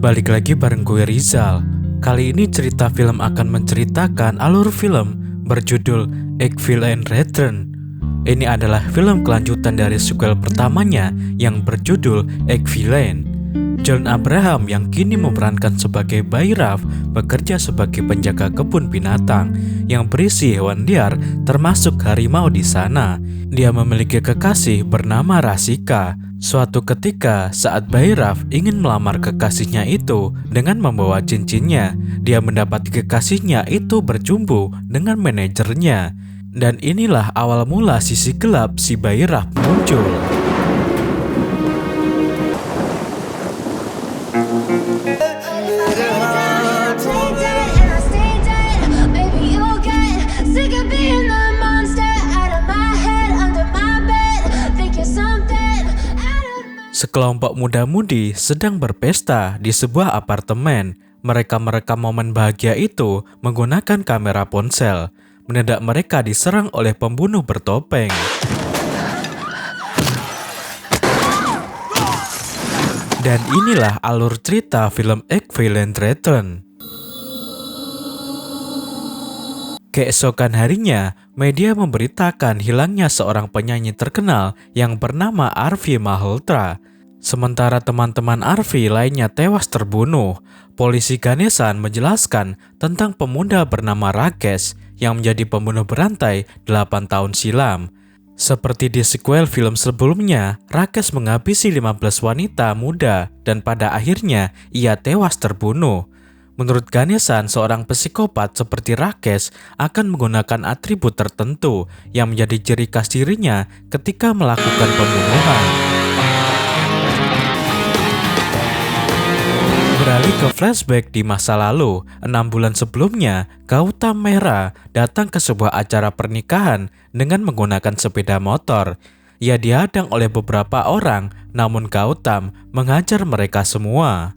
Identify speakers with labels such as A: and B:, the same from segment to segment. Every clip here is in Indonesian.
A: Balik lagi bareng gue Rizal. Kali ini cerita film akan menceritakan alur film berjudul Eggvillain Return. Ini adalah film kelanjutan dari sequel pertamanya yang berjudul Eggvillain. John Abraham yang kini memerankan sebagai bayi Raph bekerja sebagai penjaga kebun binatang yang berisi hewan liar termasuk harimau di sana. Dia memiliki kekasih bernama Rasika. Suatu ketika saat bayi Raph ingin melamar kekasihnya itu dengan membawa cincinnya, dia mendapati kekasihnya itu berjumpa dengan manajernya. Dan inilah awal mula sisi gelap si bayi Raph muncul. Sekelompok muda-mudi sedang berpesta di sebuah apartemen. Mereka merekam momen bahagia itu menggunakan kamera ponsel. Mendadak mereka diserang oleh pembunuh bertopeng. Dan inilah alur cerita film Eggvillain Return. Keesokan harinya, media memberitakan hilangnya seorang penyanyi terkenal yang bernama Arvi Malhotra. Sementara teman-teman Arvi lainnya tewas terbunuh. Polisi Ganeshan menjelaskan tentang pemuda bernama Rakesh yang menjadi pembunuh berantai 8 tahun silam. Seperti di sequel film sebelumnya, Rakesh menghabisi 15 wanita muda dan pada akhirnya ia tewas terbunuh. Menurut Ganeshan, seorang psikopat seperti Rakesh akan menggunakan atribut tertentu yang menjadi ciri khas dirinya ketika melakukan pembunuhan. Beralih ke flashback di masa lalu, 6 bulan sebelumnya, Gautam Mehra datang ke sebuah acara pernikahan dengan menggunakan sepeda motor. Ia dihadang oleh beberapa orang, namun Gautam menghajar mereka semua.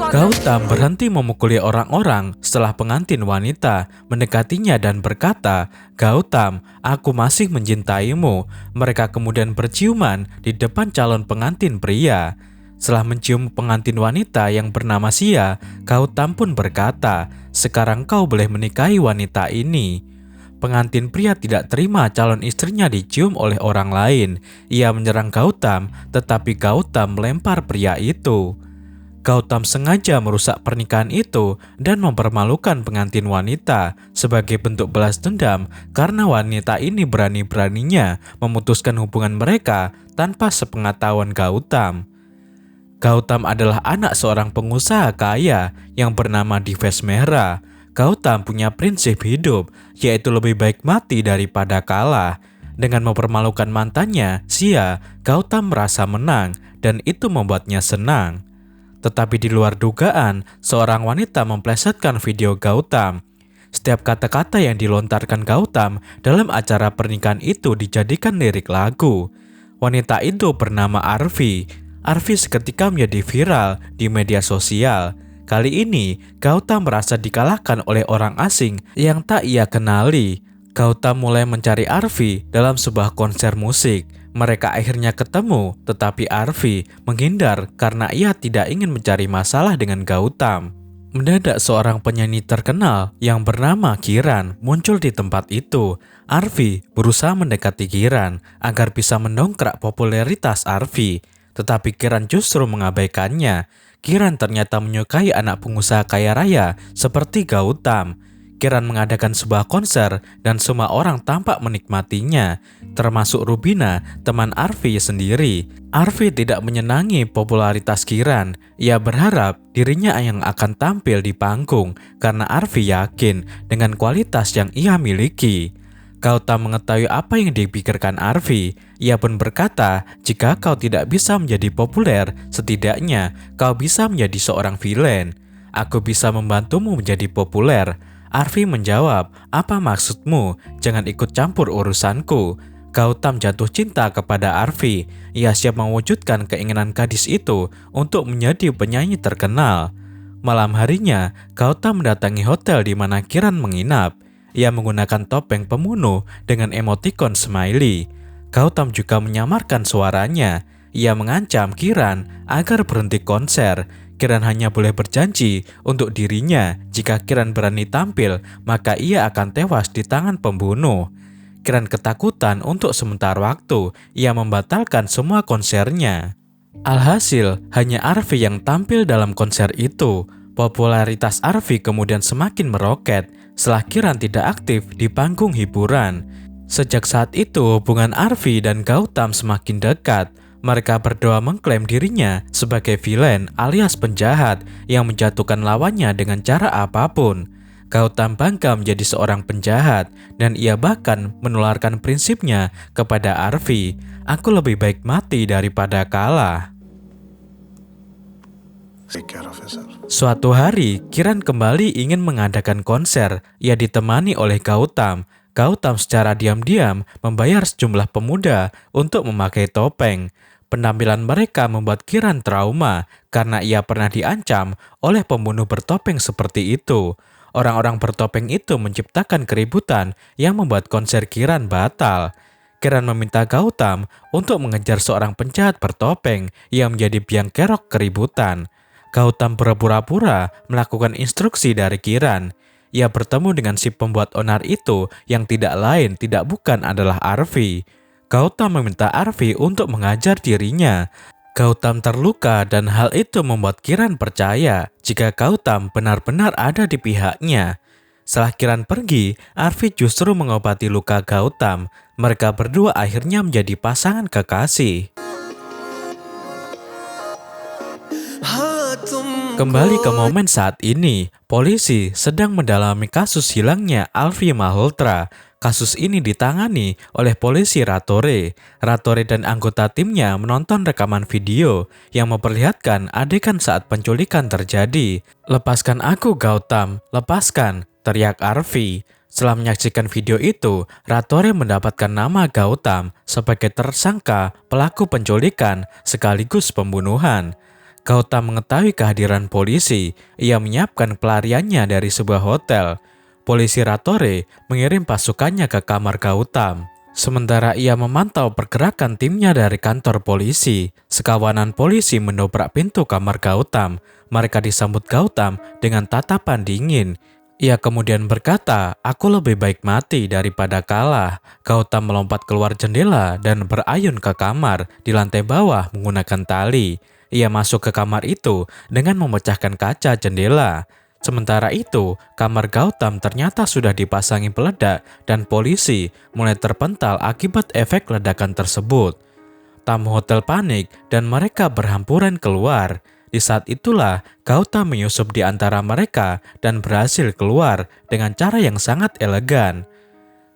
A: Gautam berhenti memukuli orang-orang setelah pengantin wanita mendekatinya dan berkata, "Gautam, aku masih mencintaimu." Mereka kemudian berciuman di depan calon pengantin pria. Setelah mencium pengantin wanita yang bernama Sia, Gautam pun berkata, "Sekarang kau boleh menikahi wanita ini." Pengantin pria tidak terima calon istrinya dicium oleh orang lain. Ia menyerang Gautam, tetapi Gautam melempar pria itu. Gautam sengaja merusak pernikahan itu dan mempermalukan pengantin wanita sebagai bentuk balas dendam karena wanita ini berani-beraninya memutuskan hubungan mereka tanpa sepengetahuan Gautam. Gautam adalah anak seorang pengusaha kaya yang bernama Divesh Mehra. Gautam punya prinsip hidup, yaitu lebih baik mati daripada kalah. Dengan mempermalukan mantannya, Sia, Gautam merasa menang dan itu membuatnya senang. Tetapi di luar dugaan, seorang wanita memplesetkan video Gautam. Setiap kata-kata yang dilontarkan Gautam dalam acara pernikahan itu dijadikan lirik lagu. Wanita itu bernama Arvi. Arvi seketika menjadi viral di media sosial. Kali ini, Gautam merasa dikalahkan oleh orang asing yang tak ia kenali. Gautam mulai mencari Arvi dalam sebuah konser musik. Mereka akhirnya ketemu, tetapi Arvi menghindar karena ia tidak ingin mencari masalah dengan Gautam. Mendadak seorang penyanyi terkenal yang bernama Kiran muncul di tempat itu. Arvi berusaha mendekati Kiran agar bisa mendongkrak popularitas Arvi, tetapi Kiran justru mengabaikannya. Kiran ternyata menyukai anak pengusaha kaya raya seperti Gautam. Kiran mengadakan sebuah konser dan semua orang tampak menikmatinya, termasuk Rubina, teman Arvi sendiri. Arvi tidak menyenangi popularitas Kiran. Ia berharap dirinya yang akan tampil di panggung karena Arvi yakin dengan kualitas yang ia miliki. Gautam mengetahui apa yang dipikirkan Arvi. Ia pun berkata, "Jika kau tidak bisa menjadi populer, setidaknya kau bisa menjadi seorang villain. Aku bisa membantumu menjadi populer." Arvi menjawab, "Apa maksudmu? Jangan ikut campur urusanku." Gautam jatuh cinta kepada Arfi. Ia siap mewujudkan keinginan gadis itu untuk menjadi penyanyi terkenal. Malam harinya, Gautam mendatangi hotel di mana Kiran menginap. Ia menggunakan topeng pembunuh dengan emotikon smiley. Gautam juga menyamarkan suaranya. Ia mengancam Kiran agar berhenti konser. Kiran hanya boleh berjanji untuk dirinya jika Kiran berani tampil, maka ia akan tewas di tangan pembunuh. Kiran ketakutan untuk sementara waktu, ia membatalkan semua konsernya. Alhasil, hanya Arfi yang tampil dalam konser itu. Popularitas Arfi kemudian semakin meroket setelah Kiran tidak aktif di panggung hiburan. Sejak saat itu, hubungan Arfi dan Gautam semakin dekat. Mereka berdua mengklaim dirinya sebagai villain alias penjahat yang menjatuhkan lawannya dengan cara apapun. Gautam bangga menjadi seorang penjahat dan ia bahkan menularkan prinsipnya kepada Arfi. Aku lebih baik mati daripada kalah. Suatu hari, Kiran kembali ingin mengadakan konser. Ia ditemani oleh Gautam. Gautam secara diam-diam membayar sejumlah pemuda untuk memakai topeng. Penampilan mereka membuat Kiran trauma karena ia pernah diancam oleh pembunuh bertopeng seperti itu. Orang-orang bertopeng itu menciptakan keributan yang membuat konser Kiran batal. Kiran meminta Gautam untuk mengejar seorang penjahat bertopeng yang menjadi biang kerok keributan. Gautam berpura-pura melakukan instruksi dari Kiran. Ia bertemu dengan si pembuat onar itu yang tidak lain tidak bukan adalah Arfi. Gautam meminta Arfi untuk mengajar dirinya. Gautam terluka dan hal itu membuat Kiran percaya jika Gautam benar-benar ada di pihaknya. Setelah Kiran pergi, Arfi justru mengobati luka Gautam. Mereka berdua akhirnya menjadi pasangan kekasih. Kembali ke momen saat ini, polisi sedang mendalami kasus hilangnya Arfi Malhotra. Kasus ini ditangani oleh polisi Rattore. Rattore dan anggota timnya menonton rekaman video yang memperlihatkan adegan saat penculikan terjadi. "Lepaskan aku, Gautam, lepaskan," teriak Arfi. Setelah menyaksikan video itu, Rattore mendapatkan nama Gautam sebagai tersangka pelaku penculikan sekaligus pembunuhan. Gautam mengetahui kehadiran polisi. Ia menyiapkan pelariannya dari sebuah hotel. Polisi Rattore mengirim pasukannya ke kamar Gautam. Sementara ia memantau pergerakan timnya dari kantor polisi, sekawanan polisi mendobrak pintu kamar Gautam. Mereka disambut Gautam dengan tatapan dingin. Ia kemudian berkata, "Aku lebih baik mati daripada kalah." Gautam melompat keluar jendela dan berayun ke kamar di lantai bawah menggunakan tali. Ia masuk ke kamar itu dengan memecahkan kaca jendela. Sementara itu, kamar Gautam ternyata sudah dipasangi peledak dan polisi mulai terpental akibat efek ledakan tersebut. Tamu hotel panik dan mereka berhamburan keluar. Di saat itulah Gautam menyusup di antara mereka dan berhasil keluar dengan cara yang sangat elegan.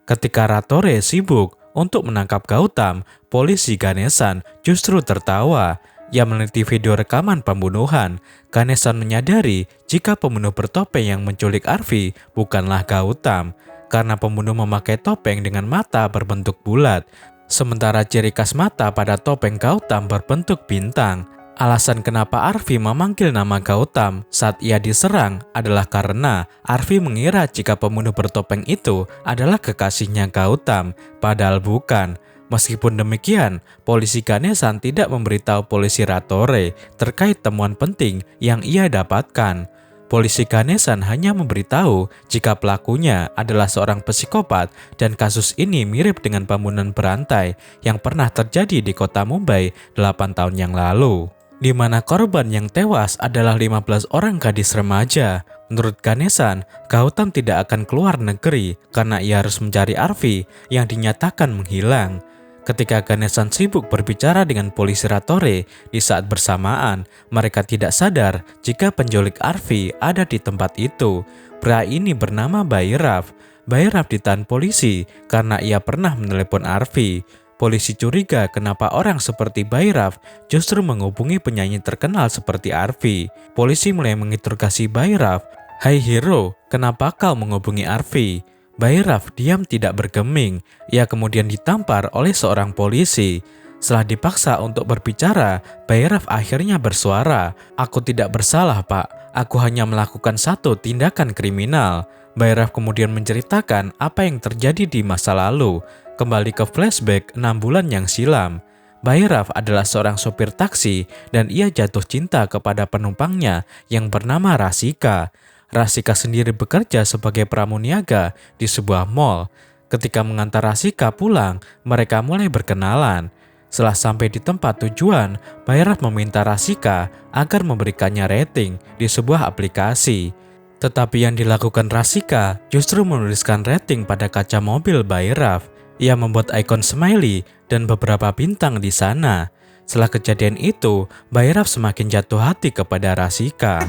A: Ketika Rattore sibuk untuk menangkap Gautam, polisi Ganesan justru tertawa. Ia meneliti video rekaman pembunuhan. Ganesan menyadari jika pembunuh bertopeng yang menculik Arfi bukanlah Gautam, karena pembunuh memakai topeng dengan mata berbentuk bulat, sementara ciri khas mata pada topeng Gautam berbentuk bintang. Alasan kenapa Arfi memanggil nama Gautam saat ia diserang adalah karena Arfi mengira jika pembunuh bertopeng itu adalah kekasihnya Gautam, padahal bukan. Meskipun demikian, polisi Ganesan tidak memberitahu polisi Rattore terkait temuan penting yang ia dapatkan. Polisi Ganesan hanya memberitahu jika pelakunya adalah seorang psikopat dan kasus ini mirip dengan pembunuhan berantai yang pernah terjadi di kota Mumbai 8 tahun yang lalu, di mana korban yang tewas adalah 15 orang gadis remaja. Menurut Ganesan, Gautam tidak akan keluar negeri karena ia harus mencari Arfi yang dinyatakan menghilang. Ketika Ganesan sibuk berbicara dengan polisi Rattore, di saat bersamaan, mereka tidak sadar jika penculik Arfi ada di tempat itu. Pria ini bernama Bhairav. Bhairav ditahan polisi karena ia pernah menelepon Arfi. Polisi curiga kenapa orang seperti Bhairav justru menghubungi penyanyi terkenal seperti Arfi. Polisi mulai menginterogasi Bhairav. "Hai hero, kenapa kau menghubungi Arfi?" Bhairav diam tidak bergeming. Ia kemudian ditampar oleh seorang polisi. Setelah dipaksa untuk berbicara, Bhairav akhirnya bersuara, "Aku tidak bersalah, Pak. Aku hanya melakukan satu tindakan kriminal." Bhairav kemudian menceritakan apa yang terjadi di masa lalu, kembali ke flashback 6 bulan yang silam. Bhairav adalah seorang sopir taksi dan ia jatuh cinta kepada penumpangnya yang bernama Rasika. Rasika sendiri bekerja sebagai pramuniaga di sebuah mall. Ketika mengantar Rasika pulang, mereka mulai berkenalan. Setelah sampai di tempat tujuan, Bhairav meminta Rasika agar memberikannya rating di sebuah aplikasi. Tetapi yang dilakukan Rasika justru menuliskan rating pada kaca mobil Bhairav. Ia membuat ikon smiley dan beberapa bintang di sana. Setelah kejadian itu, Bhairav semakin jatuh hati kepada Rasika.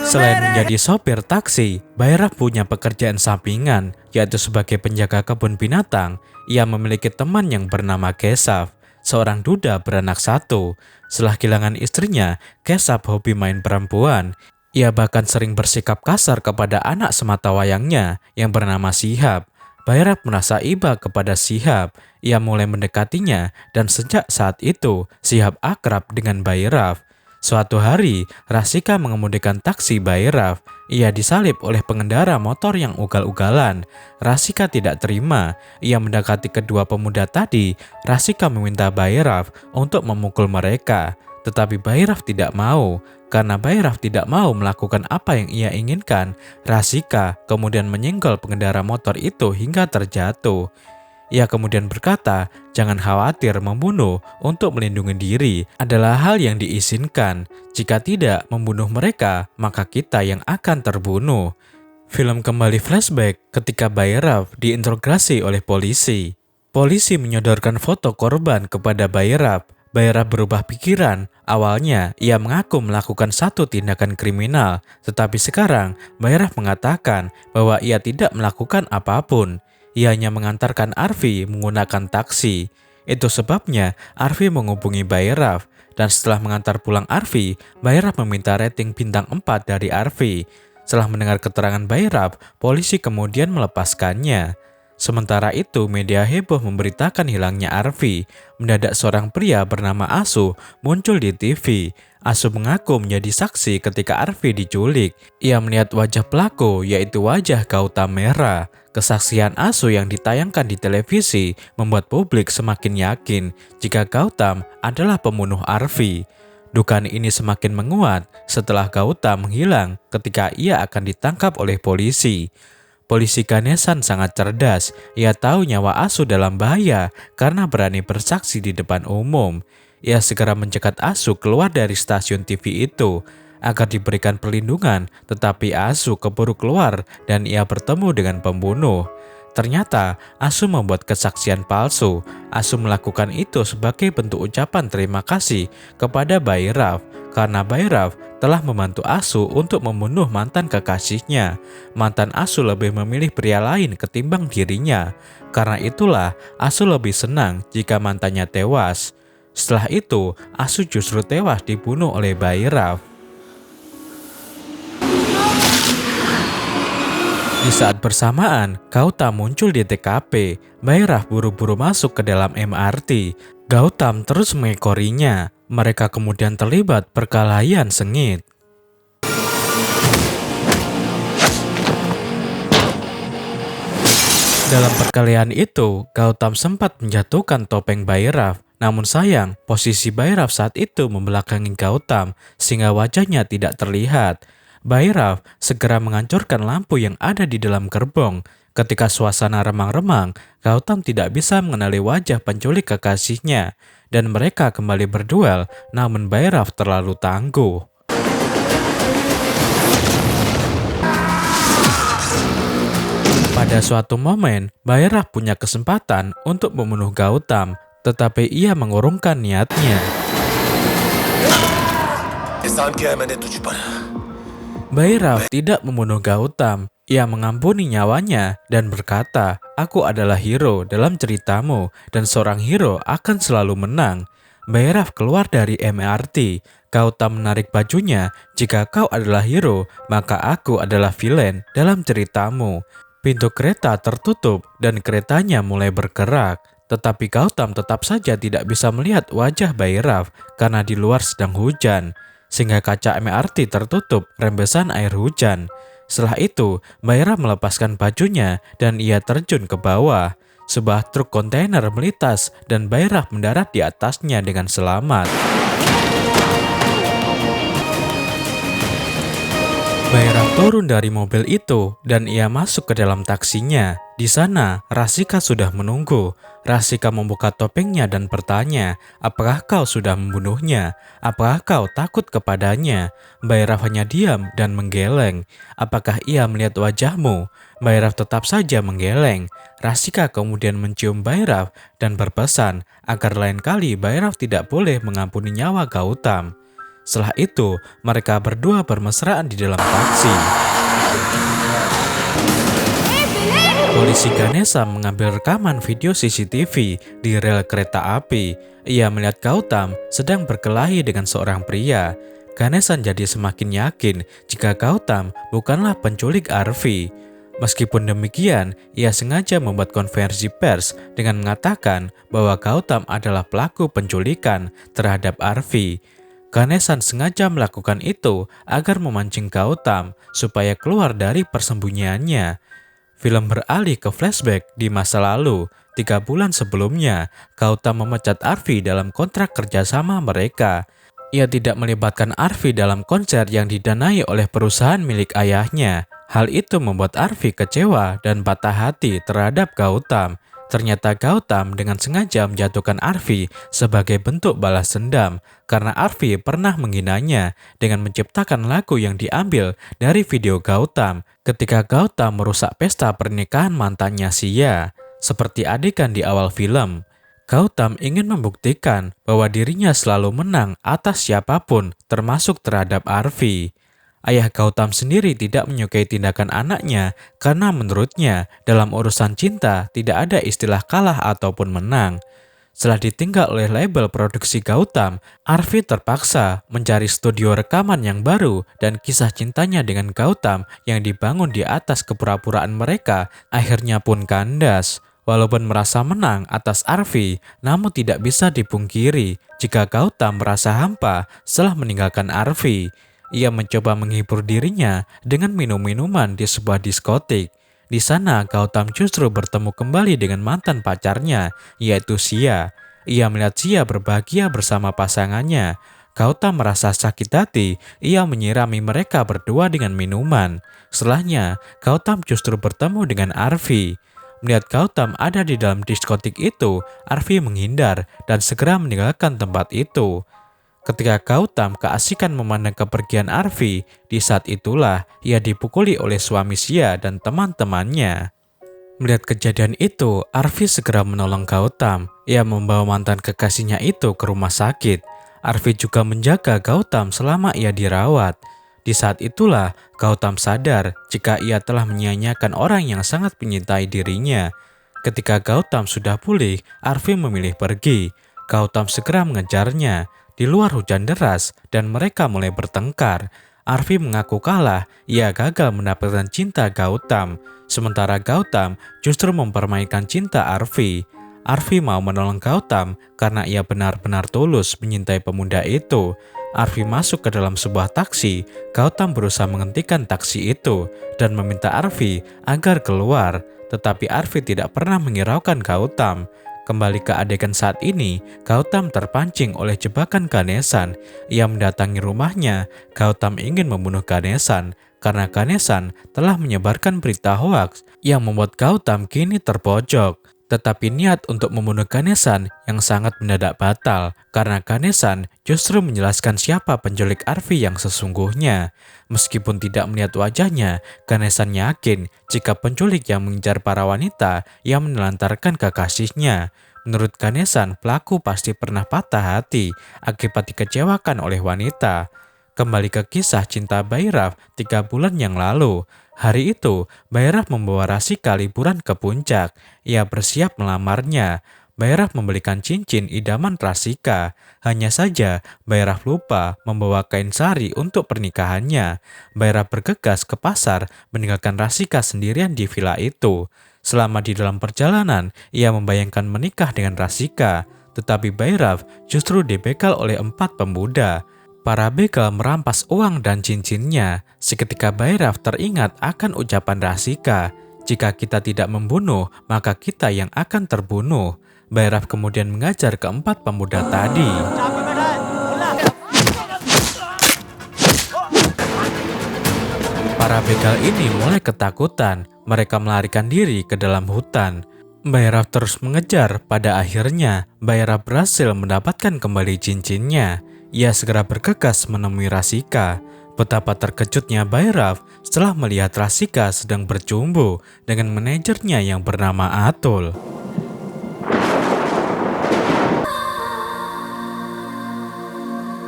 A: Selain menjadi sopir taksi, Bhairav punya pekerjaan sampingan, yaitu sebagai penjaga kebun binatang. Ia memiliki teman yang bernama Keshav, seorang duda beranak satu. Setelah kehilangan istrinya, Keshav hobi main perempuan. Ia bahkan sering bersikap kasar kepada anak sematawayangnya yang bernama Shihab. Bhairav merasa iba kepada Shihab. Ia mulai mendekatinya dan sejak saat itu, Shihab akrab dengan Bhairav. Suatu hari, Rasika mengemudikan taksi Bhairav. Ia disalip oleh pengendara motor yang ugal-ugalan. Rasika tidak terima. Ia mendekati kedua pemuda tadi. Rasika meminta Bhairav untuk memukul mereka. Tetapi Bhairav tidak mau. Karena Bhairav tidak mau melakukan apa yang ia inginkan, Rasika kemudian menyenggol pengendara motor itu hingga terjatuh. Ia kemudian berkata, "Jangan khawatir, membunuh untuk melindungi diri adalah hal yang diizinkan. Jika tidak membunuh mereka, maka kita yang akan terbunuh." Film kembali flashback ketika Bhairav diinterogasi oleh polisi. Polisi menyodorkan foto korban kepada Bhairav. Bhairav berubah pikiran. Awalnya, ia mengaku melakukan satu tindakan kriminal, tetapi sekarang Bhairav mengatakan bahwa ia tidak melakukan apapun. Ia hanya mengantarkan Arfi menggunakan taksi. Itu sebabnya Arfi menghubungi Bhairav. Dan setelah mengantar pulang Arfi, Bhairav meminta rating bintang 4 dari Arfi. Setelah mendengar keterangan Bhairav, polisi kemudian melepaskannya. Sementara itu, media heboh memberitakan hilangnya Arfi. Mendadak seorang pria bernama Asu muncul di TV. Asu mengaku menjadi saksi ketika Arfi diculik. Ia melihat wajah pelaku, yaitu wajah Gautam Mehra. Kesaksian Asu yang ditayangkan di televisi membuat publik semakin yakin jika Gautam adalah pembunuh Arfi. Dugaan ini semakin menguat setelah Gautam menghilang ketika ia akan ditangkap oleh polisi. Polisi Ganesan sangat cerdas. Ia tahu nyawa Asu dalam bahaya karena berani bersaksi di depan umum. Ia segera mencegat Asu keluar dari stasiun TV itu agar diberikan perlindungan, tetapi Asu keburu keluar dan ia bertemu dengan pembunuh. Ternyata Asu membuat kesaksian palsu. Asu melakukan itu sebagai bentuk ucapan terima kasih kepada Bhairav karena Bhairav telah membantu Asu untuk membunuh mantan kekasihnya. Mantan Asu lebih memilih pria lain ketimbang dirinya. Karena itulah Asu lebih senang jika mantannya tewas. Setelah itu, Asu justru tewas dibunuh oleh Bhairav. Di saat bersamaan, Gautam muncul di TKP. Bhairav buru-buru masuk ke dalam MRT. Gautam terus mengekorinya. Mereka kemudian terlibat perkelahian sengit. Dalam perkelahian itu, Gautam sempat menjatuhkan topeng Bhairav. Namun sayang, posisi Bhairav saat itu membelakangi Gautam sehingga wajahnya tidak terlihat. Bhairav segera menghancurkan lampu yang ada di dalam gerbong. Ketika suasana remang-remang, Gautam tidak bisa mengenali wajah penculik kekasihnya. Dan mereka kembali berduel, namun Bhairav terlalu tangguh. Pada suatu momen, Bhairav punya kesempatan untuk membunuh Gautam, tetapi ia mengurungkan niatnya. Bhairav tidak membunuh Gautam. Ia mengampuni nyawanya dan berkata, "Aku adalah hero dalam ceritamu dan seorang hero akan selalu menang." Bhairav keluar dari MRT. Gautam menarik bajunya. Jika kau adalah hero, maka aku adalah villain dalam ceritamu. Pintu kereta tertutup dan keretanya mulai bergerak. Tetapi Gautam tetap saja tidak bisa melihat wajah Bhairav karena di luar sedang hujan. Sehingga kaca MRT tertutup rembesan air hujan. Setelah itu, Bhairav melepaskan bajunya dan ia terjun ke bawah. Sebuah truk kontainer melintas dan Bhairav mendarat di atasnya dengan selamat. Bhairav turun dari mobil itu dan ia masuk ke dalam taksinya. Di sana, Rasika sudah menunggu. Rasika membuka topengnya dan bertanya, apakah kau sudah membunuhnya? Apakah kau takut kepadanya? Bhairav hanya diam dan menggeleng. Apakah ia melihat wajahmu? Bhairav tetap saja menggeleng. Rasika kemudian mencium Bhairav dan berpesan agar lain kali Bhairav tidak boleh mengampuni nyawa Gautam. Setelah itu, mereka berdua bermesraan di dalam taksi. Polisi Ganesha mengambil rekaman video CCTV di rel kereta api. Ia melihat Gautam sedang berkelahi dengan seorang pria. Ganesha jadi semakin yakin jika Gautam bukanlah penculik Arfi. Meskipun demikian, ia sengaja membuat konferensi pers dengan mengatakan bahwa Gautam adalah pelaku penculikan terhadap Arfi. Ganesha sengaja melakukan itu agar memancing Gautam supaya keluar dari persembunyiannya. Film beralih ke flashback di masa lalu. 3 bulan sebelumnya, Gautam memecat Arfi dalam kontrak kerjasama mereka. Ia tidak melibatkan Arfi dalam konser yang didanai oleh perusahaan milik ayahnya. Hal itu membuat Arfi kecewa dan patah hati terhadap Gautam. Ternyata Gautam dengan sengaja menjatuhkan Arfi sebagai bentuk balas dendam karena Arfi pernah menghinanya dengan menciptakan lagu yang diambil dari video Gautam ketika Gautam merusak pesta pernikahan mantannya Sia. Seperti adegan di awal film, Gautam ingin membuktikan bahwa dirinya selalu menang atas siapapun termasuk terhadap Arfi. Ayah Gautam sendiri tidak menyukai tindakan anaknya karena menurutnya dalam urusan cinta tidak ada istilah kalah ataupun menang. Setelah ditinggal oleh label produksi Gautam, Arfi terpaksa mencari studio rekaman yang baru dan kisah cintanya dengan Gautam yang dibangun di atas kepura-puraan mereka akhirnya pun kandas. Walaupun merasa menang atas Arfi, namun tidak bisa dipungkiri jika Gautam merasa hampa setelah meninggalkan Arfi. Ia mencoba menghibur dirinya dengan minum-minuman di sebuah diskotik. Di sana, Gautam justru bertemu kembali dengan mantan pacarnya, yaitu Sia. Ia melihat Sia berbahagia bersama pasangannya. Gautam merasa sakit hati, ia menyirami mereka berdua dengan minuman. Setelahnya, Gautam justru bertemu dengan Arfi. Melihat Gautam ada di dalam diskotik itu, Arfi menghindar dan segera meninggalkan tempat itu. Ketika Gautam keasikan memandang kepergian Arfi, di saat itulah ia dipukuli oleh suami Sia dan teman-temannya. Melihat kejadian itu, Arfi segera menolong Gautam. Ia membawa mantan kekasihnya itu ke rumah sakit. Arfi juga menjaga Gautam selama ia dirawat. Di saat itulah Gautam sadar jika ia telah menyia-nyiakan orang yang sangat menyintai dirinya. Ketika Gautam sudah pulih, Arfi memilih pergi. Gautam segera mengejarnya. Di luar hujan deras dan mereka mulai bertengkar. Arfi mengaku kalah, ia gagal mendapatkan cinta Gautam. Sementara Gautam justru mempermainkan cinta Arfi. Arfi mau menolong Gautam karena ia benar-benar tulus menyintai pemuda itu. Arfi masuk ke dalam sebuah taksi. Gautam berusaha menghentikan taksi itu dan meminta Arfi agar keluar. Tetapi Arfi tidak pernah menghiraukan Gautam. Kembali ke adegan saat ini, Gautam terpancing oleh jebakan Ganesha. Ia mendatangi rumahnya. Gautam ingin membunuh Ganesha karena Ganesha telah menyebarkan berita hoaks yang membuat Gautam kini terpojok. Tetapi niat untuk membunuh Ganesha yang sangat mendadak batal karena Ganesha justru menjelaskan siapa penculik Arfi yang sesungguhnya. Meskipun tidak melihat wajahnya, Ganesha yakin jika penculik yang mengejar para wanita yang menelantarkan kekasihnya. Menurut Ganesha, pelaku pasti pernah patah hati akibat dikecewakan oleh wanita. Kembali ke kisah cinta Bhairav 3 bulan yang lalu. Hari itu, Bhairav membawa Rasika liburan ke puncak. Ia bersiap melamarnya. Bayraf membelikan cincin idaman Rasika. Hanya saja, Bayraf lupa membawa kain sari untuk pernikahannya. Bayraf bergegas ke pasar, meninggalkan Rasika sendirian di villa itu. Selama di dalam perjalanan, ia membayangkan menikah dengan Rasika. Tetapi Bayraf justru dibegal oleh 4 pemuda. Para begal merampas uang dan cincinnya. Seketika Bayraf teringat akan ucapan Rasika, "Jika kita tidak membunuh, maka kita yang akan terbunuh." Bayraf kemudian mengajar ke-4 pemuda tadi. Para begal ini mulai ketakutan. Mereka melarikan diri ke dalam hutan. Bayraf terus mengejar. Pada akhirnya, Bayraf berhasil mendapatkan kembali cincinnya. Ia segera bergegas menemui Rasika. Betapa terkejutnya Bayraf setelah melihat Rasika sedang bercumbu dengan manajernya yang bernama Atul.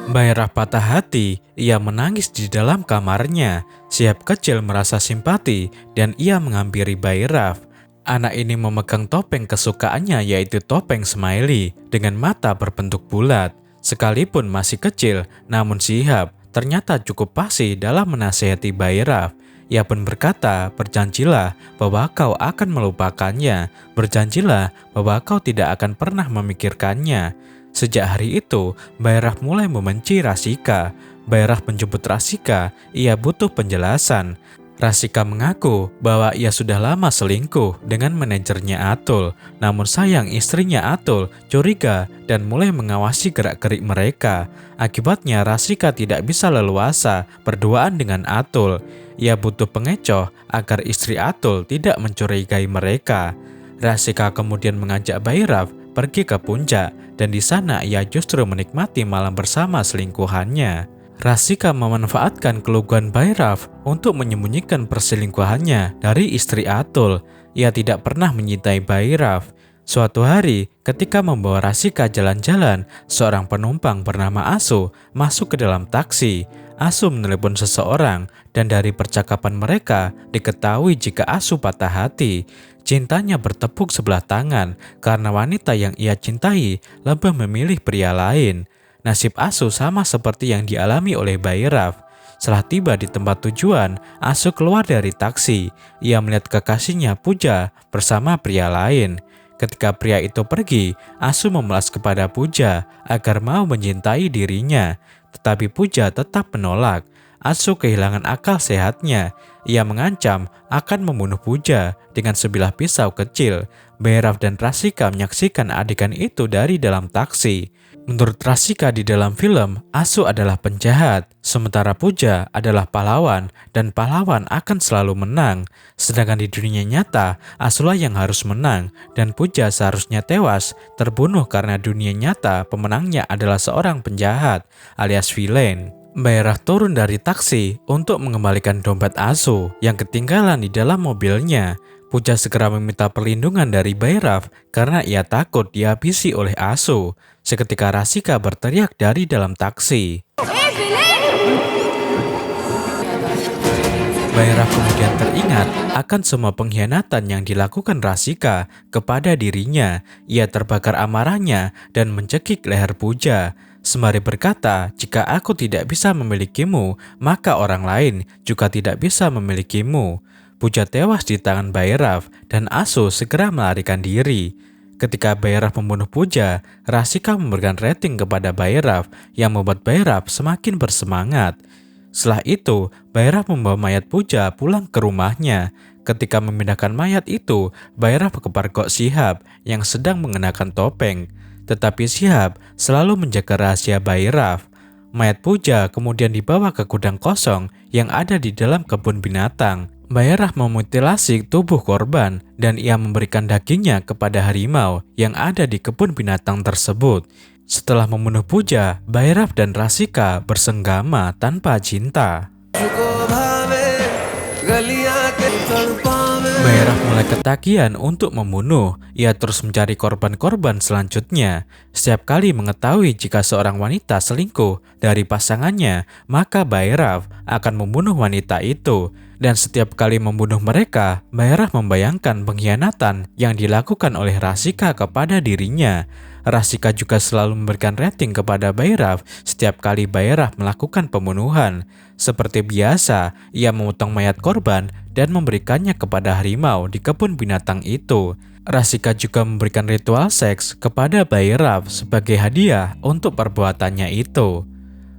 A: Bayraf patah hati, ia menangis di dalam kamarnya. Syihab kecil merasa simpati dan ia menghampiri Bayraf. Anak ini memegang topeng kesukaannya, yaitu topeng smiley dengan mata berbentuk bulat. Sekalipun masih kecil, namun Syihab ternyata cukup fasih dalam menasihati Bayraf. Ia pun berkata, "Berjanjilah bahwa kau akan melupakannya. Berjanjilah bahwa kau tidak akan pernah memikirkannya." Sejak hari itu, Bayraf mulai membenci Rasika. Bayraf menjemput Rasika, ia butuh penjelasan. Rasika mengaku bahwa ia sudah lama selingkuh dengan manajernya Atul. Namun sayang istrinya Atul curiga dan mulai mengawasi gerak-gerik mereka. Akibatnya Rasika tidak bisa leluasa berduaan dengan Atul. Ia butuh pengecoh agar istri Atul tidak mencurigai mereka. Rasika kemudian mengajak Bayraf pergi ke puncak, dan di sana ia justru menikmati malam bersama selingkuhannya. Rasika memanfaatkan keluguan Bayraf untuk menyembunyikan perselingkuhannya dari istri Atul. Ia tidak pernah menyintai Bayraf. Suatu hari, ketika membawa Rasika jalan-jalan, seorang penumpang bernama Asu masuk ke dalam taksi. Asu menelepon seseorang, dan dari percakapan mereka diketahui jika Asu patah hati. Cintanya bertepuk sebelah tangan karena wanita yang ia cintai lebih memilih pria lain. Nasib Asu sama seperti yang dialami oleh Bayraf. Setelah tiba di tempat tujuan, Asu keluar dari taksi. Ia melihat kekasihnya Puja bersama pria lain. Ketika pria itu pergi, Asu memelas kepada Puja agar mau mencintai dirinya. Tetapi Puja tetap menolak. Asu kehilangan akal sehatnya. Ia mengancam akan membunuh Puja dengan sebilah pisau kecil. Bayraf dan Rasika menyaksikan adegan itu dari dalam taksi. Menurut Rasika di dalam film, Asu adalah penjahat, sementara Puja adalah pahlawan, dan pahlawan akan selalu menang. Sedangkan di dunia nyata, Asulah yang harus menang, dan Puja seharusnya tewas, terbunuh karena dunia nyata pemenangnya adalah seorang penjahat, alias villain. Bayraf turun dari taksi untuk mengembalikan dompet Asu yang ketinggalan di dalam mobilnya. Puja segera meminta perlindungan dari Bayraf karena ia takut dihabisi oleh Asu. Seketika Rasika berteriak dari dalam taksi. Bayraf kemudian teringat akan semua pengkhianatan yang dilakukan Rasika kepada dirinya. Ia terbakar amarahnya dan mencekik leher Puja. Sembari berkata, "Jika aku tidak bisa memilikimu, maka orang lain juga tidak bisa memilikimu." Puja tewas di tangan Bayraf dan Asu segera melarikan diri. Ketika Bayraf membunuh Puja, Rasika memberikan rating kepada Bayraf yang membuat Bayraf semakin bersemangat. Setelah itu, Bayraf membawa mayat Puja pulang ke rumahnya. Ketika memindahkan mayat itu, Bayraf kepergok Syihab yang sedang mengenakan topeng. Tetapi Syihab selalu menjaga rahasia Bayraf. Mayat Puja kemudian dibawa ke gudang kosong yang ada di dalam kebun binatang. Bayraf memutilasi tubuh korban dan ia memberikan dagingnya kepada harimau yang ada di kebun binatang tersebut. Setelah membunuh Puja, Bayraf dan Rasika bersenggama tanpa cinta. Bayraf mulai ketagihan untuk membunuh. Ia terus mencari korban-korban selanjutnya. Setiap kali mengetahui jika seorang wanita selingkuh dari pasangannya, maka Bayraf akan membunuh wanita itu. Dan setiap kali membunuh mereka, Bayraf membayangkan pengkhianatan yang dilakukan oleh Rasika kepada dirinya. Rasika juga selalu memberikan rating kepada Bayraf setiap kali Bayraf melakukan pembunuhan. Seperti biasa, ia memotong mayat korban dan memberikannya kepada harimau di kebun binatang itu. Rasika juga memberikan ritual seks kepada Bayraf sebagai hadiah untuk perbuatannya itu.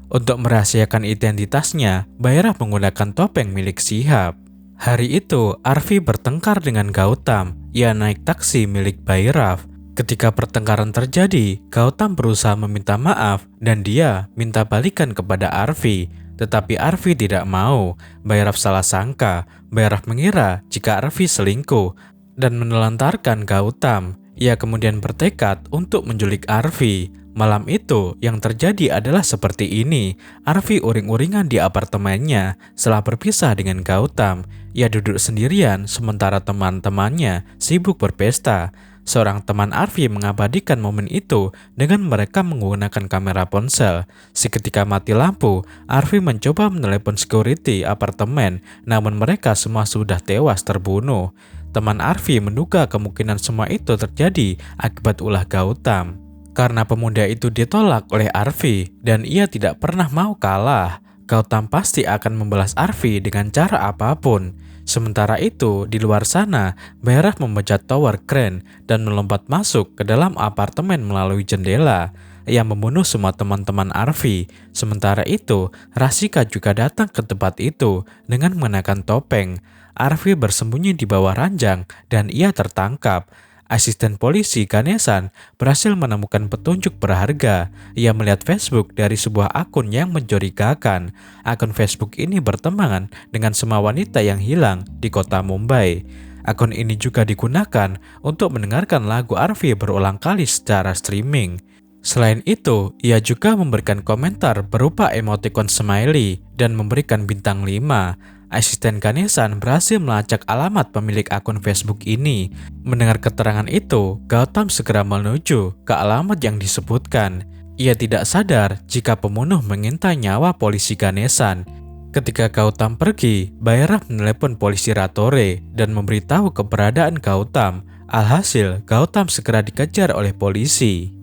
A: Untuk merahasiakan identitasnya, Bayraf menggunakan topeng milik Shihab. Hari itu, Arfi bertengkar dengan Gautam. Ia naik taksi milik Bayraf. Ketika pertengkaran terjadi, Gautam berusaha meminta maaf dan dia minta balikan kepada Arfi. Tetapi Arfi tidak mau. Bayraf salah sangka. Bayraf mengira jika Arfi selingkuh dan menelantarkan Gautam. Ia kemudian bertekad untuk menculik Arfi. Malam itu yang terjadi adalah seperti ini. Arfi uring-uringan di apartemennya setelah berpisah dengan Gautam. Ia duduk sendirian sementara teman-temannya sibuk berpesta. Seorang teman Arfi mengabadikan momen itu dengan mereka menggunakan kamera ponsel. Seketika mati lampu, Arfi mencoba menelepon security apartemen, namun mereka semua sudah tewas terbunuh. Teman Arfi menduga kemungkinan semua itu terjadi akibat ulah Gautam. Karena pemuda itu ditolak oleh Arfi dan ia tidak pernah mau kalah, Gautam pasti akan membalas Arfi dengan cara apapun. Sementara itu, di luar sana, Bayraf memencet tower crane dan melompat masuk ke dalam apartemen melalui jendela. Ia membunuh semua teman-teman Arfi. Sementara itu, Rasika juga datang ke tempat itu dengan mengenakan topeng. Arfi bersembunyi di bawah ranjang dan ia tertangkap. Asisten polisi Ganesan berhasil menemukan petunjuk berharga. Ia melihat Facebook dari sebuah akun yang mencurigakan. Akun Facebook ini berteman dengan semua wanita yang hilang di kota Mumbai. Akun ini juga digunakan untuk mendengarkan lagu Arfi berulang kali secara streaming. Selain itu, ia juga memberikan komentar berupa emoticon smiley dan memberikan bintang 5. Asisten Ganesan berhasil melacak alamat pemilik akun Facebook ini. Mendengar keterangan itu, Gautam segera menuju ke alamat yang disebutkan. Ia tidak sadar jika pembunuh mengintai nyawa polisi Ganesan. Ketika Gautam pergi, Bayraf menelepon polisi Ratore dan memberitahu keberadaan Gautam. Alhasil, Gautam segera dikejar oleh polisi.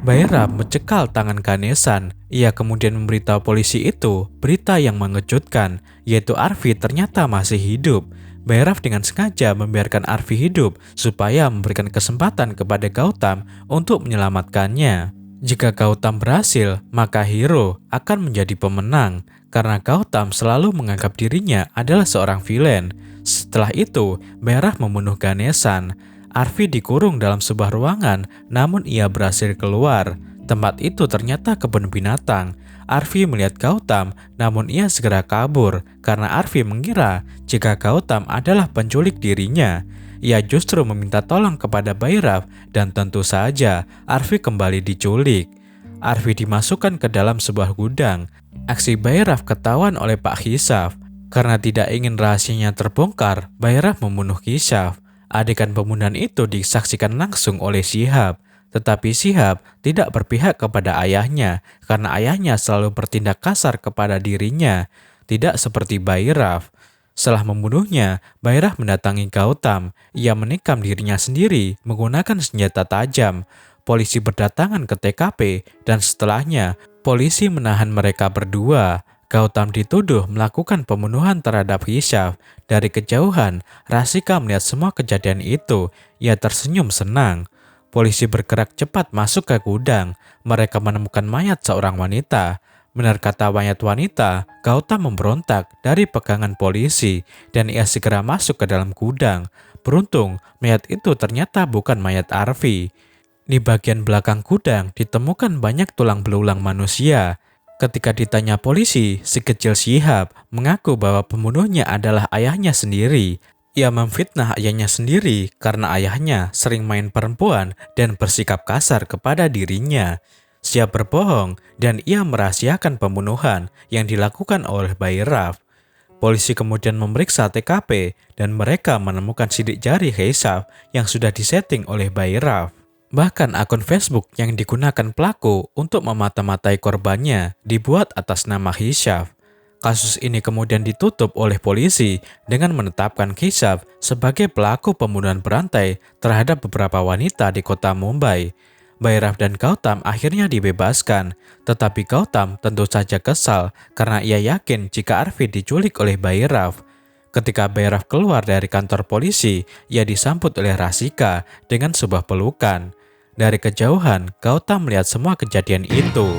A: Bayraf mencekal tangan Ganesan. Ia kemudian memberitahu polisi itu berita yang mengejutkan, yaitu Arfi ternyata masih hidup. Bayraf dengan sengaja membiarkan Arfi hidup supaya memberikan kesempatan kepada Gautam untuk menyelamatkannya. Jika Gautam berhasil, maka Hiro akan menjadi pemenang karena Gautam selalu menganggap dirinya adalah seorang villain. Setelah itu, Bayraf membunuh Ganesan. Arfi dikurung dalam sebuah ruangan, namun ia berhasil keluar. Tempat itu ternyata kebun binatang. Arfi melihat Gautam, namun ia segera kabur karena Arfi mengira jika Gautam adalah penculik dirinya. Ia justru meminta tolong kepada Bayraf dan tentu saja Arfi kembali diculik. Arfi dimasukkan ke dalam sebuah gudang. Aksi Bayraf ketahuan oleh Pak Hisaf. Karena tidak ingin rahasianya terbongkar, Bayraf membunuh Hisaf. Adegan pembunuhan itu disaksikan langsung oleh Shihab, tetapi Shihab tidak berpihak kepada ayahnya karena ayahnya selalu bertindak kasar kepada dirinya, tidak seperti Bayraf. Setelah membunuhnya, Bayraf mendatangi Gautam. Ia menikam dirinya sendiri menggunakan senjata tajam. Polisi berdatangan ke TKP dan setelahnya, polisi menahan mereka berdua. Gautam dituduh melakukan pembunuhan terhadap Hisaf. Dari kejauhan, Rasika melihat semua kejadian itu. Ia tersenyum senang. Polisi bergerak cepat masuk ke gudang. Mereka menemukan mayat seorang wanita. Benar kata mayat wanita, Gautam memberontak dari pegangan polisi dan ia segera masuk ke dalam gudang. Beruntung, mayat itu ternyata bukan mayat Arfi. Di bagian belakang gudang ditemukan banyak tulang belulang manusia. Ketika ditanya polisi, si kecil Shihab mengaku bahwa pembunuhnya adalah ayahnya sendiri. Ia memfitnah ayahnya sendiri karena ayahnya sering main perempuan dan bersikap kasar kepada dirinya. siap berbohong, dan ia merahasiakan pembunuhan yang dilakukan oleh Bayraf. Polisi kemudian memeriksa TKP dan mereka menemukan sidik jari Hisham yang sudah disetting oleh Bayraf. Bahkan akun Facebook yang digunakan pelaku untuk memata-matai korbannya dibuat atas nama Hisham. Kasus ini kemudian ditutup oleh polisi dengan menetapkan Hisham sebagai pelaku pembunuhan berantai terhadap beberapa wanita di kota Mumbai. Bayraf dan Gautam akhirnya dibebaskan, tetapi Gautam tentu saja kesal karena ia yakin jika Arfi diculik oleh Bayraf. Ketika Bayraf keluar dari kantor polisi, ia disambut oleh Rasika dengan sebuah pelukan. Dari kejauhan, Gautam melihat semua kejadian itu.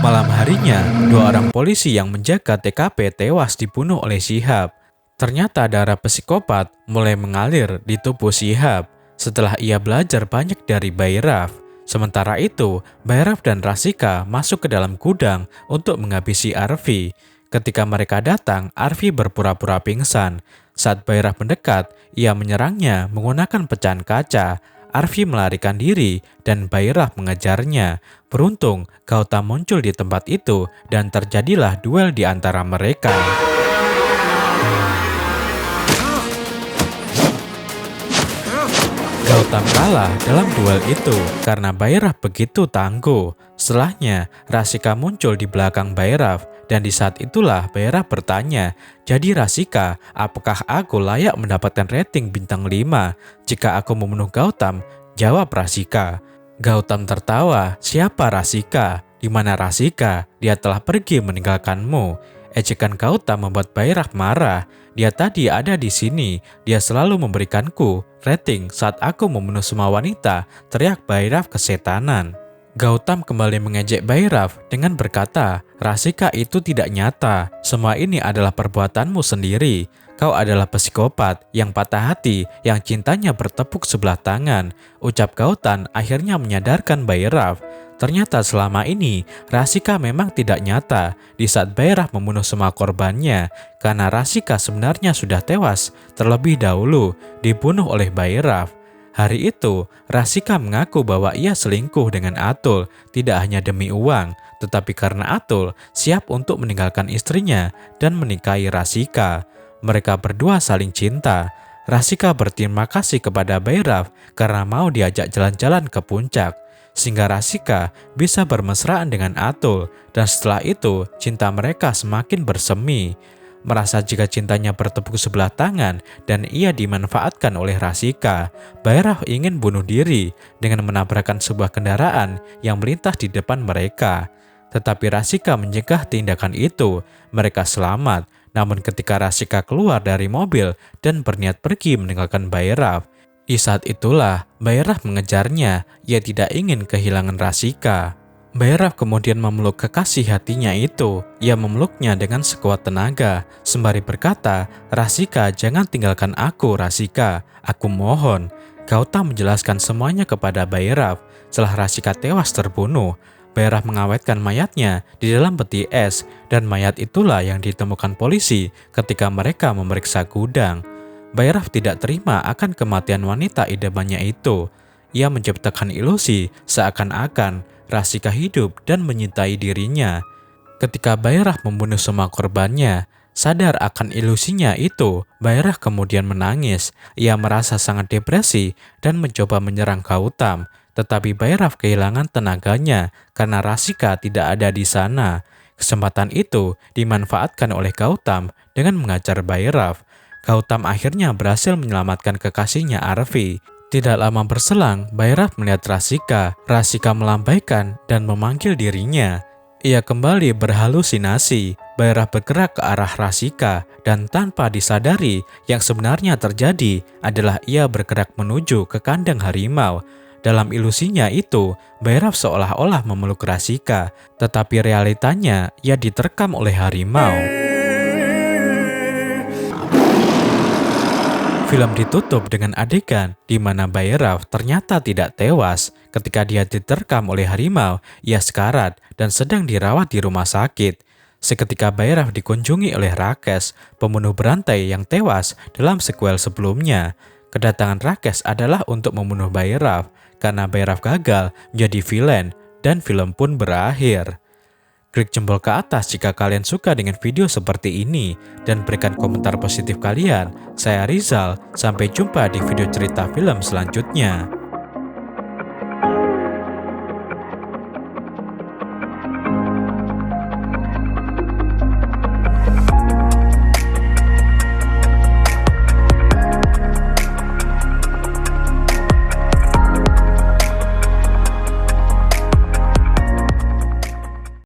A: Malam harinya, 2 orang polisi yang menjaga TKP tewas dibunuh oleh Shihab. Ternyata darah psikopat mulai mengalir di tubuh Shihab setelah ia belajar banyak dari Bayraf. Sementara itu, Bayraf dan Rasika masuk ke dalam gudang untuk menghabisi Arfi. Ketika mereka datang, Arfi berpura-pura pingsan. Saat Bayraf mendekat, ia menyerangnya menggunakan pecahan kaca. Arfi melarikan diri dan Bayraf mengejarnya. Beruntung, Gautam muncul di tempat itu dan terjadilah duel di antara mereka. Gautam kalah dalam duel itu karena Bayraf begitu tangguh. Setelahnya, Rasika muncul di belakang Bayraf dan di saat itulah Bayraf bertanya, "Jadi Rasika, apakah aku layak mendapatkan rating bintang 5 jika aku membunuh Gautam?" Jawab Rasika. Gautam tertawa, "Siapa Rasika? Di mana Rasika? Dia telah pergi meninggalkanmu." Ejekan Gautam membuat Bayraf marah. "Dia tadi ada di sini. Dia selalu memberikanku rating saat aku membunuh semua wanita," teriak Bayraf kesetanan. Gautam kembali mengejek Bayraf dengan berkata, "Rasika itu tidak nyata. Semua ini adalah perbuatanmu sendiri. Kau adalah psikopat yang patah hati yang cintanya bertepuk sebelah tangan." Ucap Gautam akhirnya menyadarkan Bayraf. Ternyata selama ini Rasika memang tidak nyata di saat Bayraf membunuh semua korbannya karena Rasika sebenarnya sudah tewas terlebih dahulu dibunuh oleh Bayraf. Hari itu Rasika mengaku bahwa ia selingkuh dengan Atul tidak hanya demi uang tetapi karena Atul siap untuk meninggalkan istrinya dan menikahi Rasika. Mereka berdua saling cinta. Rasika berterima kasih kepada Bayraf karena mau diajak jalan-jalan ke puncak, sehingga Rasika bisa bermesraan dengan Atul, dan setelah itu cinta mereka semakin bersemi. Merasa jika cintanya bertepuk sebelah tangan dan ia dimanfaatkan oleh Rasika, Bayraf ingin bunuh diri dengan menabrakkan sebuah kendaraan yang melintas di depan mereka. Tetapi Rasika mencegah tindakan itu. Mereka selamat, namun ketika Rasika keluar dari mobil dan berniat pergi meninggalkan Bayraf, di saat itulah Bayraf mengejarnya. Ia tidak ingin kehilangan Rasika. Bayraf kemudian memeluk kekasih hatinya itu. Ia memeluknya dengan sekuat tenaga sembari berkata, "Rasika, jangan tinggalkan aku, Rasika. Aku mohon." Gautam menjelaskan semuanya kepada Bayraf. Setelah Rasika tewas terbunuh, Bayraf mengawetkan mayatnya di dalam peti es dan mayat itulah yang ditemukan polisi ketika mereka memeriksa gudang. Bayraf tidak terima akan kematian wanita idamannya itu. Ia menciptakan ilusi seakan-akan Rasika hidup dan menyintai dirinya. Ketika Bayraf membunuh semua korbannya, sadar akan ilusinya itu, Bayraf kemudian menangis. Ia merasa sangat depresi dan mencoba menyerang Gautam. Tetapi Bayraf kehilangan tenaganya karena Rasika tidak ada di sana. Kesempatan itu dimanfaatkan oleh Gautam dengan mengajar Bayraf. Gautam akhirnya berhasil menyelamatkan kekasihnya Arfi. Tidak lama berselang, Bayraf melihat Rasika. Rasika melambaikan dan memanggil dirinya. Ia kembali berhalusinasi. Bayraf bergerak ke arah Rasika dan tanpa disadari yang sebenarnya terjadi adalah ia bergerak menuju ke kandang harimau. Dalam ilusinya itu, Bayraf seolah-olah memeluk Rasika, tetapi realitanya ia diterkam oleh harimau. Film ditutup dengan adegan di mana Bayraf ternyata tidak tewas. Ketika dia diterkam oleh harimau, ia sekarat dan sedang dirawat di rumah sakit. Seketika Bayraf dikunjungi oleh Rakesh, pembunuh berantai yang tewas dalam sequel sebelumnya. Kedatangan Rakesh adalah untuk membunuh Bayraf. karena Bayraf gagal menjadi villain dan film pun berakhir. Klik jempol ke atas jika kalian suka dengan video seperti ini dan berikan komentar positif kalian. Saya Rizal, sampai jumpa di video cerita film selanjutnya.